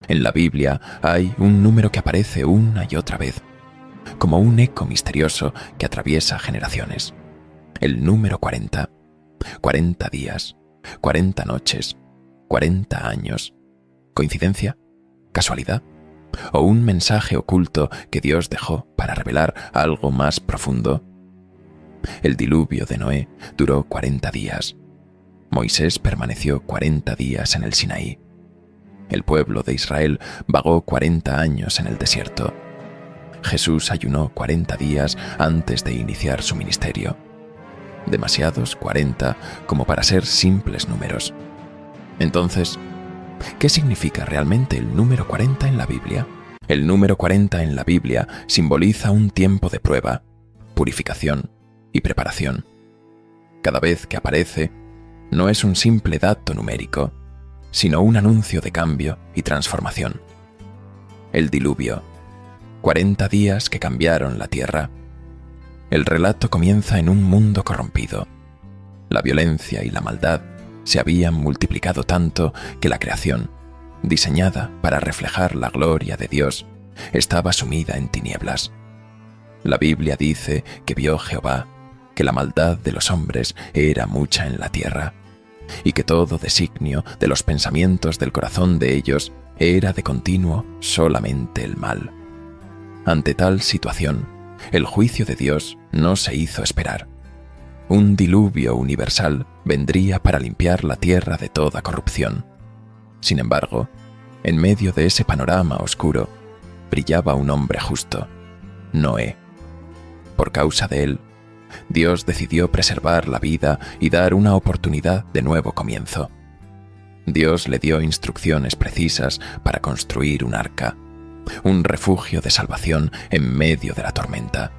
En la Biblia hay un número que aparece una y otra vez, como un eco misterioso que atraviesa generaciones. El número 40. 40 días, 40 noches, 40 años. ¿Coincidencia? ¿Casualidad? ¿O un mensaje oculto que Dios dejó para revelar algo más profundo? El diluvio de Noé duró 40 días. Moisés permaneció 40 días en el Sinaí. El pueblo de Israel vagó 40 años en el desierto. Jesús ayunó 40 días antes de iniciar su ministerio. Demasiados 40 como para ser simples números. Entonces, ¿qué significa realmente el número 40 en la Biblia? El número 40 en la Biblia simboliza un tiempo de prueba, purificación y preparación. Cada vez que aparece, no es un simple dato numérico, sino un anuncio de cambio y transformación. El diluvio. 40 días que cambiaron la tierra. El relato comienza en un mundo corrompido. La violencia y la maldad se habían multiplicado tanto que la creación, diseñada para reflejar la gloria de Dios, estaba sumida en tinieblas. La Biblia dice que vio Jehová que la maldad de los hombres era mucha en la tierra, y que todo designio de los pensamientos del corazón de ellos era de continuo solamente el mal. Ante tal situación, el juicio de Dios no se hizo esperar. Un diluvio universal vendría para limpiar la tierra de toda corrupción. Sin embargo, en medio de ese panorama oscuro, brillaba un hombre justo, Noé. Por causa de él, Dios decidió preservar la vida y dar una oportunidad de nuevo comienzo. Dios le dio instrucciones precisas para construir un arca, un refugio de salvación en medio de la tormenta.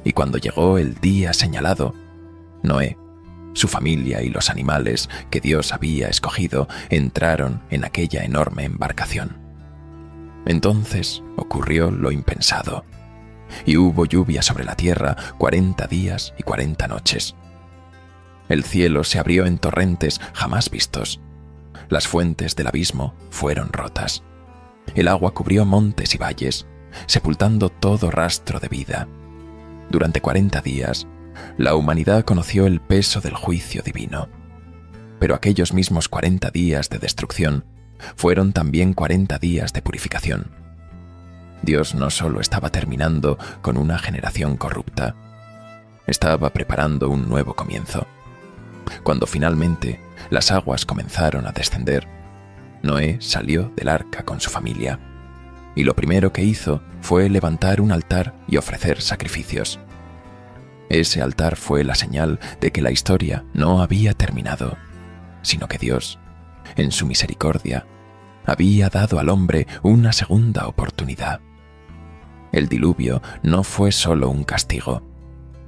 Y cuando llegó el día señalado, Noé, su familia y los animales que Dios había escogido entraron en aquella enorme embarcación. Entonces ocurrió lo impensado, y hubo lluvia sobre la tierra 40 días y 40 noches. El cielo se abrió en torrentes jamás vistos. Las fuentes del abismo fueron rotas. El agua cubrió montes y valles, sepultando todo rastro de vida. Durante 40 días, la humanidad conoció el peso del juicio divino. Pero aquellos mismos 40 días de destrucción fueron también 40 días de purificación. Dios no solo estaba terminando con una generación corrupta, estaba preparando un nuevo comienzo. Cuando finalmente las aguas comenzaron a descender, Noé salió del arca con su familia, y lo primero que hizo fue levantar un altar y ofrecer sacrificios. Ese altar fue la señal de que la historia no había terminado, sino que Dios, en su misericordia, había dado al hombre una segunda oportunidad. El diluvio no fue solo un castigo,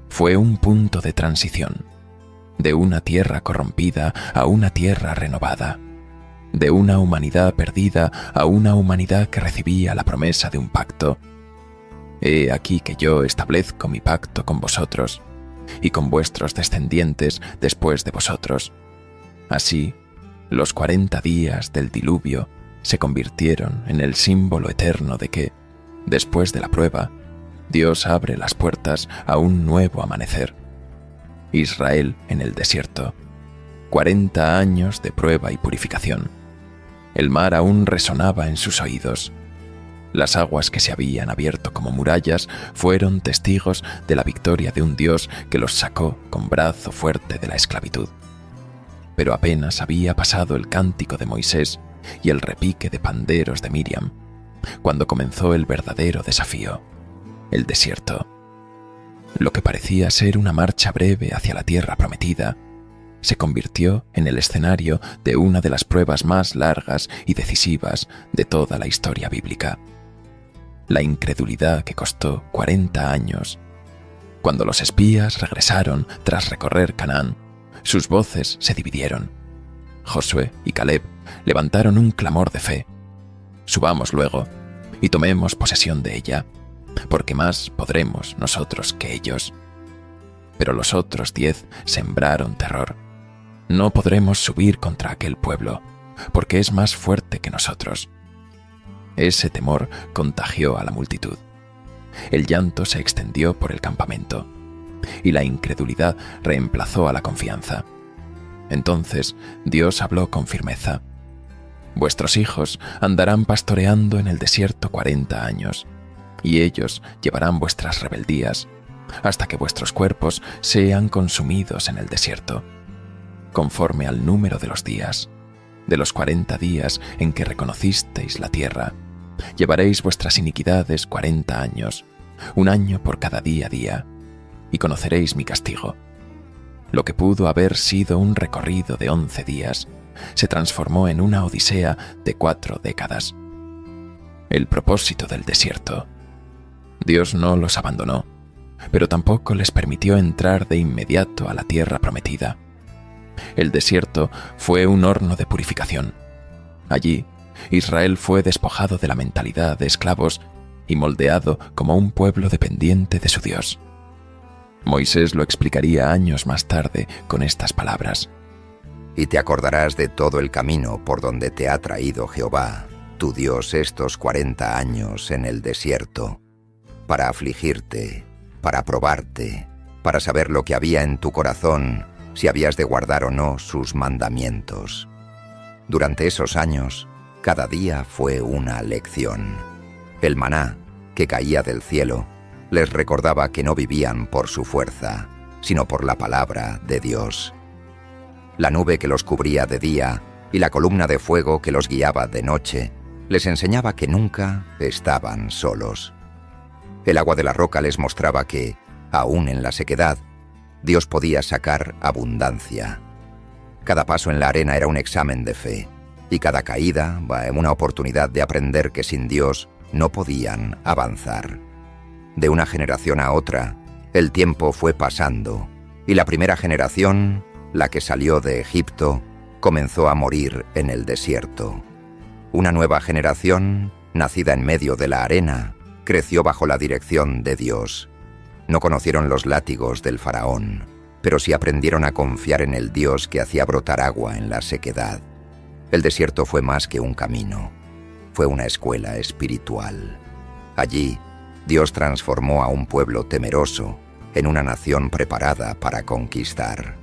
fue un punto de transición, de una tierra corrompida a una tierra renovada, de una humanidad perdida a una humanidad que recibía la promesa de un pacto. He aquí que yo establezco mi pacto con vosotros y con vuestros descendientes después de vosotros. Así, los 40 días del diluvio se convirtieron en el símbolo eterno de que, después de la prueba, Dios abre las puertas a un nuevo amanecer. Israel en el desierto. 40 años de prueba y purificación. El mar aún resonaba en sus oídos. Las aguas que se habían abierto como murallas fueron testigos de la victoria de un Dios que los sacó con brazo fuerte de la esclavitud. Pero apenas había pasado el cántico de Moisés y el repique de panderos de Miriam, cuando comenzó el verdadero desafío, el desierto. Lo que parecía ser una marcha breve hacia la tierra prometida, se convirtió en el escenario de una de las pruebas más largas y decisivas de toda la historia bíblica. La incredulidad que costó 40 años. Cuando los espías regresaron tras recorrer Canaán, sus voces se dividieron. Josué y Caleb levantaron un clamor de fe. Subamos luego y tomemos posesión de ella, porque más podremos nosotros que ellos. Pero los otros 10 sembraron terror. No podremos subir contra aquel pueblo, porque es más fuerte que nosotros. Ese temor contagió a la multitud. El llanto se extendió por el campamento, y la incredulidad reemplazó a la confianza. Entonces Dios habló con firmeza. Vuestros hijos andarán pastoreando en el desierto 40 años, y ellos llevarán vuestras rebeldías, hasta que vuestros cuerpos sean consumidos en el desierto, conforme al número de los días, de los 40 días en que reconocisteis la tierra. Llevaréis vuestras iniquidades 40 años, un año por cada día, y conoceréis mi castigo. Lo que pudo haber sido un recorrido de 11 días, se transformó en una odisea de 4 décadas. El propósito del desierto. Dios no los abandonó, pero tampoco les permitió entrar de inmediato a la tierra prometida. El desierto fue un horno de purificación. Allí, Israel fue despojado de la mentalidad de esclavos y moldeado como un pueblo dependiente de su Dios. Moisés lo explicaría años más tarde con estas palabras. Y te acordarás de todo el camino por donde te ha traído Jehová, tu Dios, estos 40 años en el desierto, para afligirte, para probarte, para saber lo que había en tu corazón, si habías de guardar o no sus mandamientos. Durante esos años, cada día fue una lección. El maná, que caía del cielo, les recordaba que no vivían por su fuerza, sino por la palabra de Dios. La nube que los cubría de día y la columna de fuego que los guiaba de noche les enseñaba que nunca estaban solos. El agua de la roca les mostraba que, aún en la sequedad, Dios podía sacar abundancia. Cada paso en la arena era un examen de fe, y cada caída una oportunidad de aprender que sin Dios no podían avanzar. De una generación a otra, el tiempo fue pasando, y la primera generación, la que salió de Egipto, comenzó a morir en el desierto. Una nueva generación, nacida en medio de la arena, creció bajo la dirección de Dios. No conocieron los látigos del faraón, pero sí aprendieron a confiar en el Dios que hacía brotar agua en la sequedad. El desierto fue más que un camino, fue una escuela espiritual. Allí, Dios transformó a un pueblo temeroso en una nación preparada para conquistar.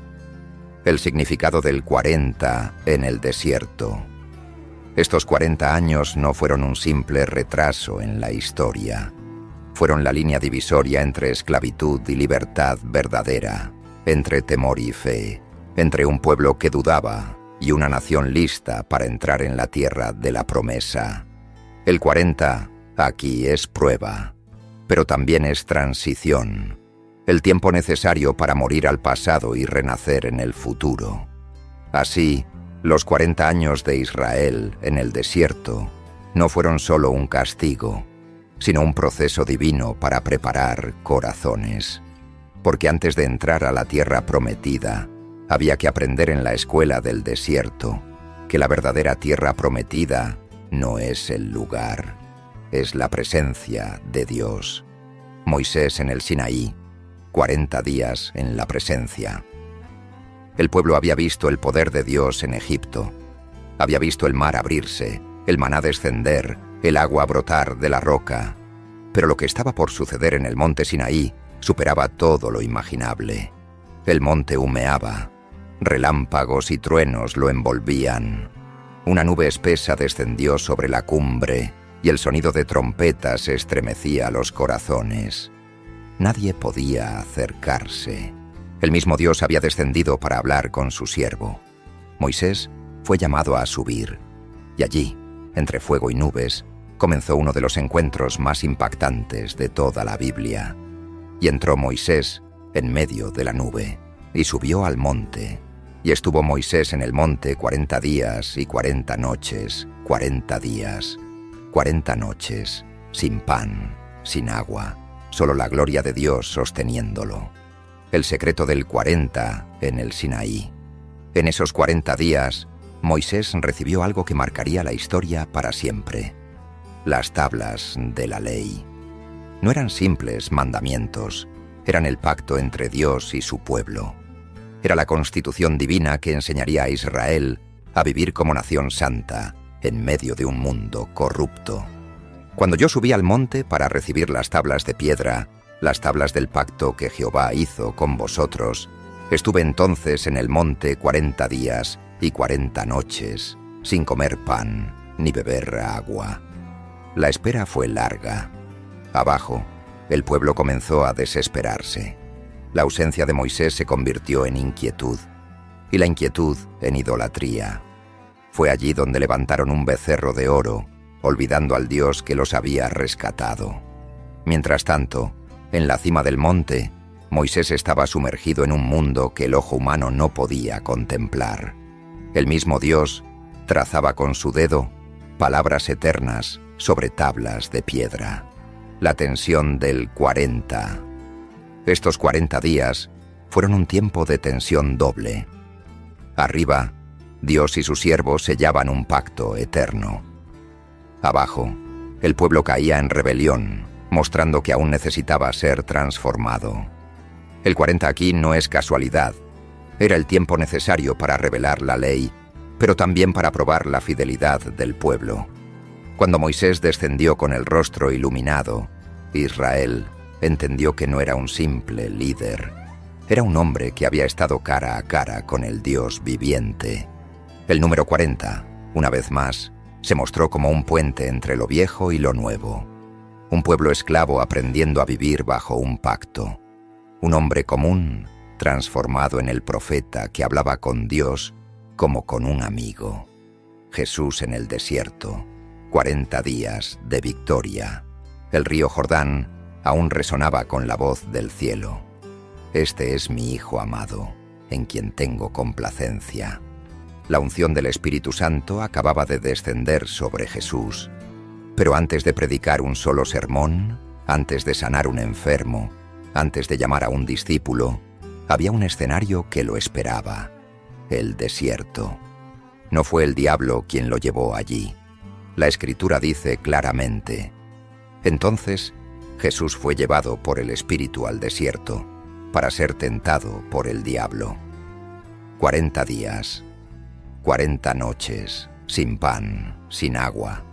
El significado del 40 en el desierto. Estos 40 años no fueron un simple retraso en la historia. Fueron la línea divisoria entre esclavitud y libertad verdadera, entre temor y fe, entre un pueblo que dudaba y una nación lista para entrar en la tierra de la promesa. El 40 aquí es prueba, pero también es transición, el tiempo necesario para morir al pasado y renacer en el futuro. Así, los 40 años de Israel en el desierto no fueron solo un castigo, sino un proceso divino para preparar corazones. Porque antes de entrar a la tierra prometida, había que aprender en la escuela del desierto que la verdadera tierra prometida no es el lugar, es la presencia de Dios. Moisés en el Sinaí, 40 días en la presencia. El pueblo había visto el poder de Dios en Egipto. Había visto el mar abrirse, el maná descender, el agua brotar de la roca. Pero lo que estaba por suceder en el monte Sinaí superaba todo lo imaginable. El monte humeaba, relámpagos y truenos lo envolvían. Una nube espesa descendió sobre la cumbre y el sonido de trompetas estremecía los corazones. Nadie podía acercarse. El mismo Dios había descendido para hablar con su siervo. Moisés fue llamado a subir, y allí, entre fuego y nubes, comenzó uno de los encuentros más impactantes de toda la Biblia. Y entró Moisés en medio de la nube, y subió al monte. Y estuvo Moisés en el monte 40 días y 40 noches, 40 días, 40 noches, sin pan, sin agua, solo la gloria de Dios sosteniéndolo. El secreto del 40 en el Sinaí. En esos 40 días, Moisés recibió algo que marcaría la historia para siempre. Las tablas de la ley. No eran simples mandamientos, eran el pacto entre Dios y su pueblo. Era la constitución divina que enseñaría a Israel a vivir como nación santa en medio de un mundo corrupto. Cuando yo subí al monte para recibir las tablas de piedra, las tablas del pacto que Jehová hizo con vosotros, estuve entonces en el monte 40 días y 40 noches, sin comer pan ni beber agua. La espera fue larga. Abajo, el pueblo comenzó a desesperarse. La ausencia de Moisés se convirtió en inquietud, y la inquietud en idolatría. Fue allí donde levantaron un becerro de oro, olvidando al Dios que los había rescatado. Mientras tanto, en la cima del monte, Moisés estaba sumergido en un mundo que el ojo humano no podía contemplar. El mismo Dios trazaba con su dedo palabras eternas sobre tablas de piedra. La tensión del 40. Estos 40 días fueron un tiempo de tensión doble. Arriba, Dios y sus siervos sellaban un pacto eterno. Abajo, el pueblo caía en rebelión, mostrando que aún necesitaba ser transformado. El 40 aquí no es casualidad. Era el tiempo necesario para revelar la ley, pero también para probar la fidelidad del pueblo. Cuando Moisés descendió con el rostro iluminado, Israel entendió que no era un simple líder. Era un hombre que había estado cara a cara con el Dios viviente. El número 40, una vez más, se mostró como un puente entre lo viejo y lo nuevo. Un pueblo esclavo aprendiendo a vivir bajo un pacto. Un hombre común, transformado en el profeta que hablaba con Dios como con un amigo. Jesús en el desierto, 40 días de victoria. El río Jordán aún resonaba con la voz del cielo. Este es mi Hijo amado, en quien tengo complacencia. La unción del Espíritu Santo acababa de descender sobre Jesús. Pero antes de predicar un solo sermón, antes de sanar un enfermo, antes de llamar a un discípulo, había un escenario que lo esperaba: el desierto. No fue el diablo quien lo llevó allí. La Escritura dice claramente: entonces Jesús fue llevado por el Espíritu al desierto para ser tentado por el diablo. 40 días, 40 noches, sin pan, sin agua,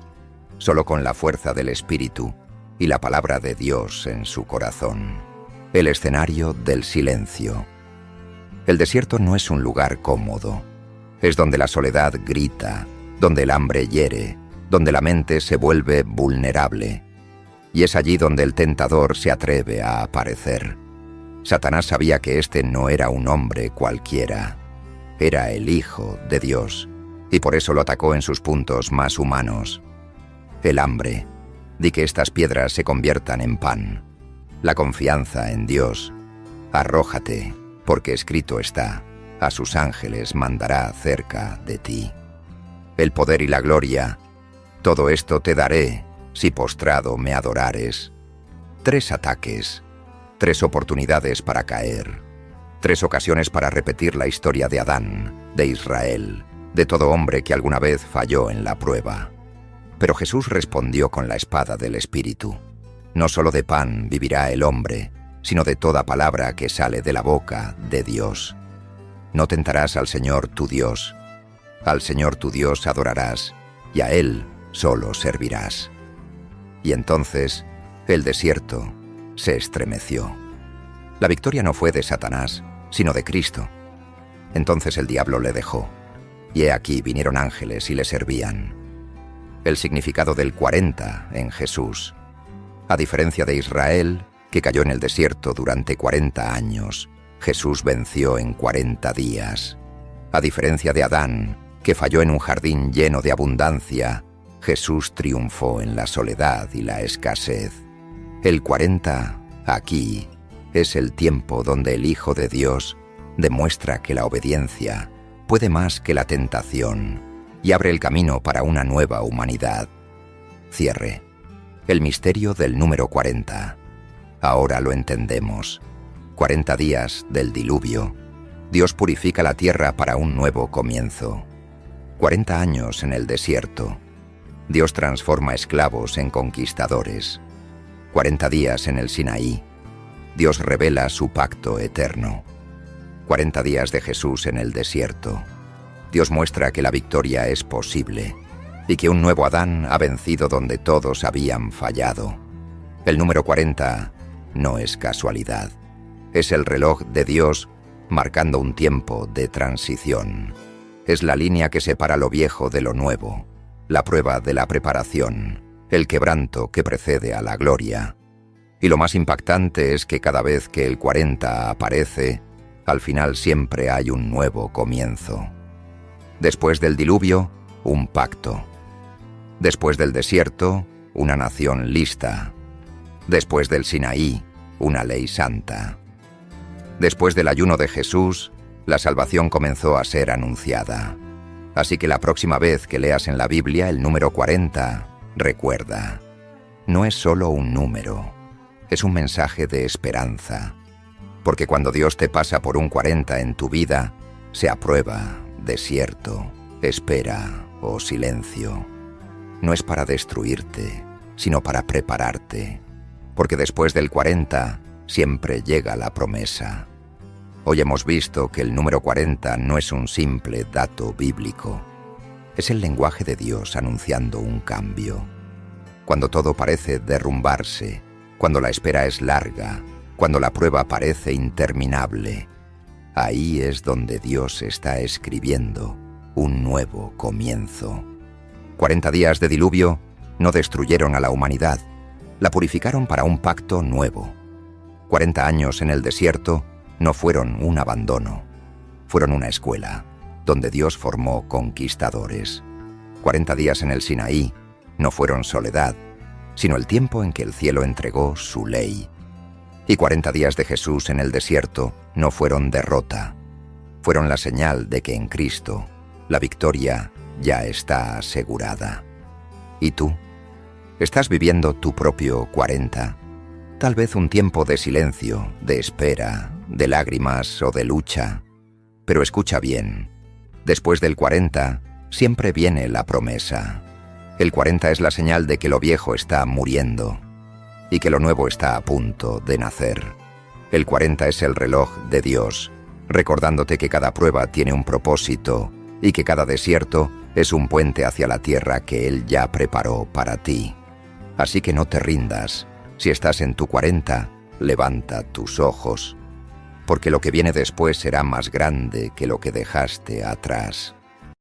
solo con la fuerza del Espíritu y la palabra de Dios en su corazón. El escenario del silencio. El desierto no es un lugar cómodo. Es donde la soledad grita, donde el hambre hiere, donde la mente se vuelve vulnerable. Y es allí donde el tentador se atreve a aparecer. Satanás sabía que este no era un hombre cualquiera. Era el Hijo de Dios, y por eso lo atacó en sus puntos más humanos. El hambre. Di que estas piedras se conviertan en pan. La confianza en Dios. Arrójate, porque escrito está: a sus ángeles mandará cerca de ti. El poder y la gloria. Todo esto te daré, si postrado me adorares. 3 ataques, 3 oportunidades para caer, 3 ocasiones para repetir la historia de Adán, de Israel, de todo hombre que alguna vez falló en la prueba. Pero Jesús respondió con la espada del Espíritu: no solo de pan vivirá el hombre, sino de toda palabra que sale de la boca de Dios. No tentarás al Señor tu Dios. Al Señor tu Dios adorarás, y a Él solo servirás. Y entonces el desierto se estremeció. La victoria no fue de Satanás, sino de Cristo. Entonces el diablo le dejó, y he aquí vinieron ángeles y le servían. El significado del 40 en Jesús. A diferencia de Israel, que cayó en el desierto durante 40 años, Jesús venció en 40 días. A diferencia de Adán, que falló en un jardín lleno de abundancia, Jesús triunfó en la soledad y la escasez. El 40, aquí, es el tiempo donde el Hijo de Dios demuestra que la obediencia puede más que la tentación y abre el camino para una nueva humanidad. Cierre. El misterio del número 40. Ahora lo entendemos. 40 días del diluvio. Dios purifica la tierra para un nuevo comienzo. 40 años en el desierto. Dios transforma esclavos en conquistadores. 40 días en el Sinaí. Dios revela su pacto eterno. 40 días de Jesús en el desierto. Dios muestra que la victoria es posible. y que un nuevo Adán ha vencido donde todos habían fallado. El número 40 no es casualidad. Es el reloj de Dios marcando un tiempo de transición. Es la línea que separa lo viejo de lo nuevo, la prueba de la preparación, el quebranto que precede a la gloria. Y lo más impactante es que cada vez que el 40 aparece, al final siempre hay un nuevo comienzo. Después del diluvio, un pacto. Después del desierto, una nación lista. Después del Sinaí, una ley santa. Después del ayuno de Jesús, la salvación comenzó a ser anunciada. Así que la próxima vez que leas en la Biblia el número 40, recuerda, no es solo un número, es un mensaje de esperanza. Porque cuando Dios te pasa por un 40 en tu vida, sea prueba, desierto, espera o silencio, no es para destruirte, sino para prepararte. Porque después del 40 siempre llega la promesa. Hoy hemos visto que el número 40 no es un simple dato bíblico. Es el lenguaje de Dios anunciando un cambio. Cuando todo parece derrumbarse, cuando la espera es larga, cuando la prueba parece interminable, ahí es donde Dios está escribiendo un nuevo comienzo. 40 días de diluvio no destruyeron a la humanidad, la purificaron para un pacto nuevo. 40 años en el desierto no fueron un abandono, fueron una escuela donde Dios formó conquistadores. 40 días en el Sinaí no fueron soledad, sino el tiempo en que el cielo entregó su ley. Y 40 días de Jesús en el desierto no fueron derrota, fueron la señal de que en Cristo la victoria ya está asegurada. ¿Y tú? ¿Estás viviendo tu propio 40? Tal vez un tiempo de silencio, de espera, de lágrimas o de lucha. Pero escucha bien, después del 40 siempre viene la promesa. El 40 es la señal de que lo viejo está muriendo y que lo nuevo está a punto de nacer. El 40 es el reloj de Dios, recordándote que cada prueba tiene un propósito y que cada desierto es un puente hacia la tierra que Él ya preparó para ti. Así que no te rindas. Si estás en tu 40, levanta tus ojos, porque lo que viene después será más grande que lo que dejaste atrás.